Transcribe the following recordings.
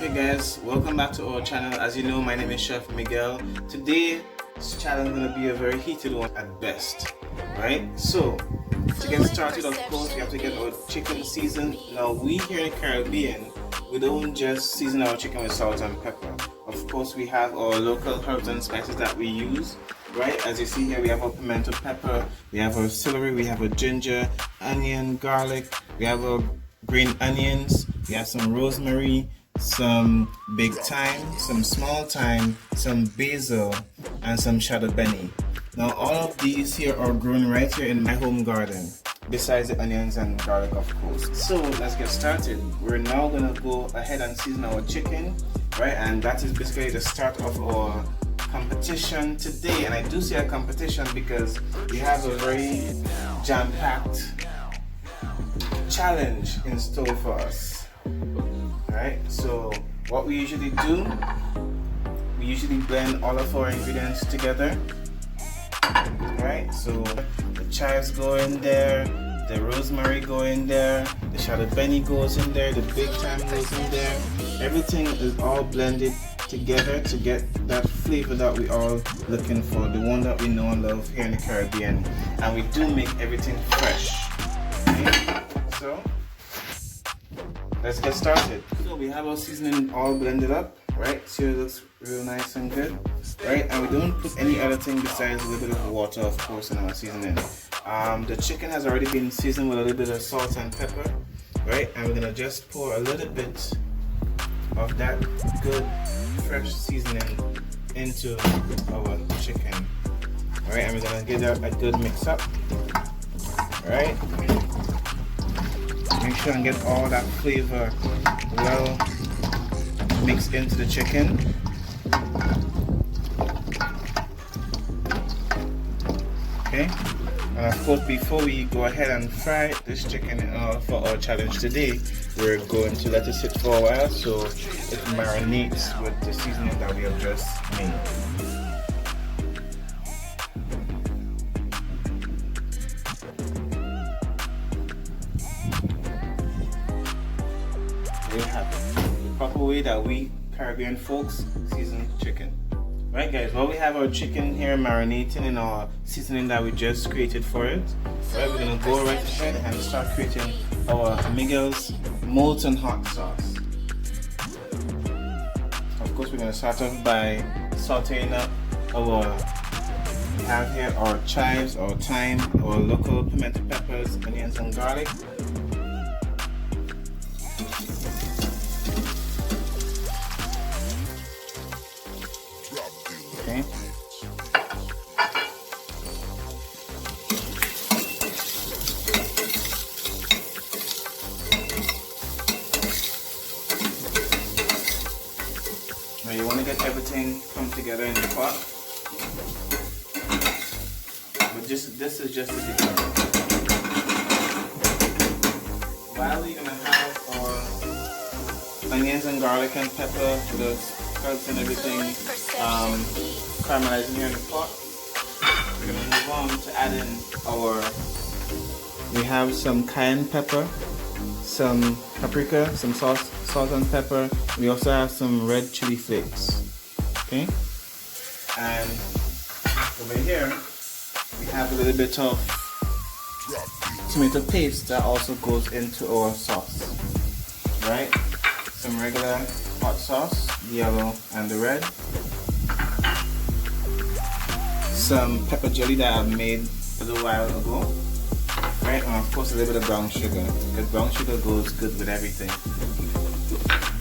Okay guys, welcome back to our channel. As you know, my name is Chef Miguel. Today's challenge is going to be a very heated one at best, right? So to get started, of course, we have to get our chicken seasoned. Now we here in the Caribbean, we don't just season our chicken with salt and pepper. Of course, we have our local herbs and spices that we use, right? As you see here, we have our pimento pepper, we have our celery, we have our ginger, onion, garlic, we have our green onions, we have some rosemary, some big thyme, some small thyme, some basil, and some shadow benny. Now all of these here are grown right here in my home garden, besides the onions and garlic, of course. So let's get started. We're now gonna go ahead and season our chicken, right? And that is basically the start of our competition today. And I do say a competition because we have a very jam-packed challenge in store for us. Right, so what we usually do, we usually blend all of our ingredients together. Right, so the chives go in there, the rosemary go in there, the shadow benny goes in there, the big thyme goes in there. Everything is all blended together to get that flavor that we all looking for, the one that we know and love here in the Caribbean. And we do make everything fresh. Okay? So let's get started. So we have our seasoning all blended up, right? So it looks real nice and good, right? And we don't put any other thing besides a little bit of water, of course, in our seasoning. The chicken has already been seasoned with a little bit of salt and pepper, right? And we're gonna just pour a little bit of that good fresh seasoning into our chicken, right? And we're gonna give that a good mix up, right? Make sure and get all that flavor well mixed into the chicken. Okay, and of course, before we go ahead and fry this chicken for our challenge today, we're going to let it sit for a while so it marinates with the seasoning that we have just made. We have the proper way that we Caribbean folks season chicken. Right guys, well, we have our chicken here marinating in our seasoning that we just created for it. Right, we're gonna go right ahead and start creating our Miguel's molten hot sauce. Of course, we're gonna start off by sauteing up we have here our chives, our thyme, our local pimento peppers, onions and garlic. Okay. Now you want to get everything come together in the pot, but this is just the beginning. While we're gonna have our onions and garlic and pepper, the herbs and everything caramelizing here in the pot, we're gonna move on to add in we have some cayenne pepper, some paprika, some salt and pepper. We also have some red chili flakes. Okay, and over here we have a little bit of tomato paste that also goes into our sauce. Right, some regular hot sauce, the yellow and the red. Some pepper jelly that I made a little while ago. Right, and of course a little bit of brown sugar, because brown sugar goes good with everything.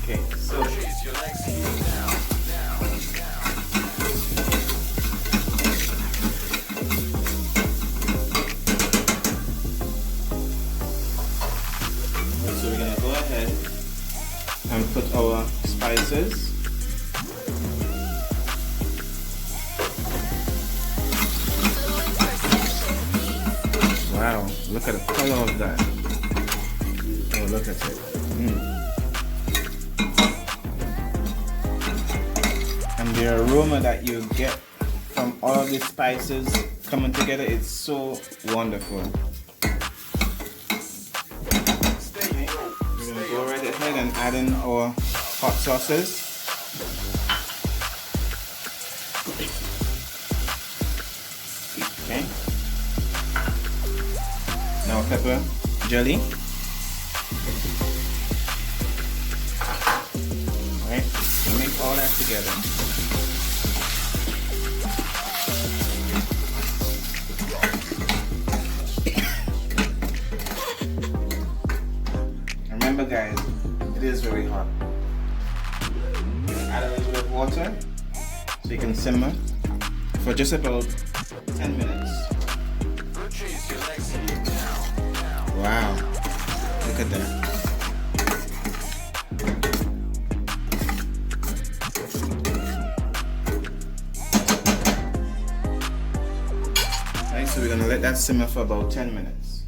Okay, so we're gonna go ahead and put our spices. Wow, look at the color of that. Oh, look at it. And the aroma that you get from all of the spices coming together is so wonderful. Okay, we're going to go right ahead and add in our hot sauces. Okay. Now pepper jelly. Alright, so mix all that together. Remember guys, it is very hot. Add a little bit of water so you can simmer for just about 10 minutes. Wow, look at that. Right, so we're gonna let that simmer for about 10 minutes.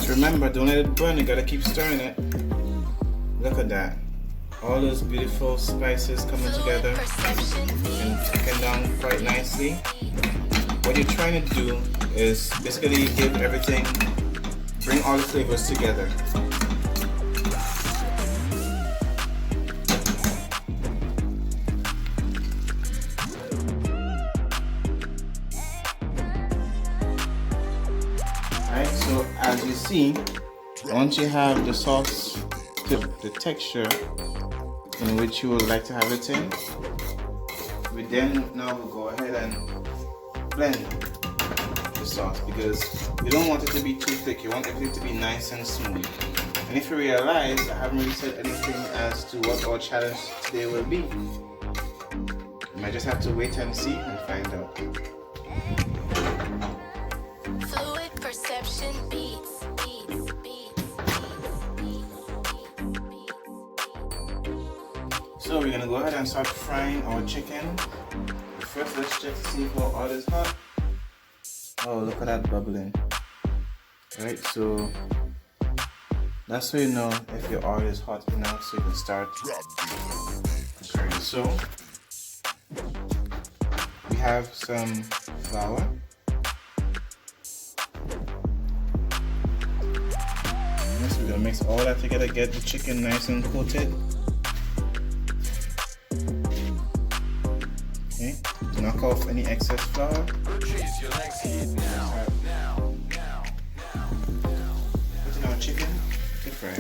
So remember, don't let it burn, you gotta keep stirring it. Look at that. All those beautiful spices coming together and cooking down quite nicely. What you're trying to do is basically give everything, bring all the flavors together. Alright, so as you see, once you have the sauce, the texture in which you would like to have it in, we then now will go ahead and blend the sauce, because you don't want it to be too thick, you want everything to be nice and smooth. And if you realize, I haven't really said anything as to what our challenge today will be. You might just have to wait and see and find out. Fluid perception beats. So we're gonna go ahead and start frying our chicken. But first, let's check to see if our oil is hot. Oh, look at that bubbling. Right, so that's how you know if your oil is hot enough, so you can start. Okay, so we have some flour. Next, we're gonna mix all that together, get the chicken nice and coated. Okay, knock off any excess flour. Put in our chicken to fry.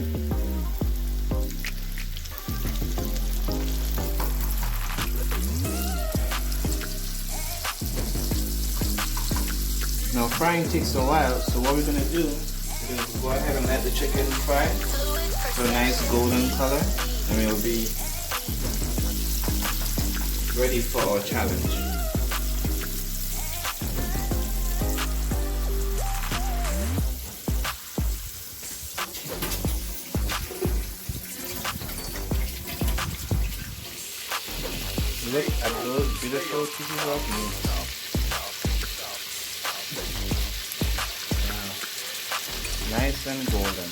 Now frying takes a while, so what we're gonna do, we're gonna go ahead and let the chicken fry to a nice golden color, and we'll be ready for our challenge. Look at those beautiful pieces of meat. Wow. Nice and golden.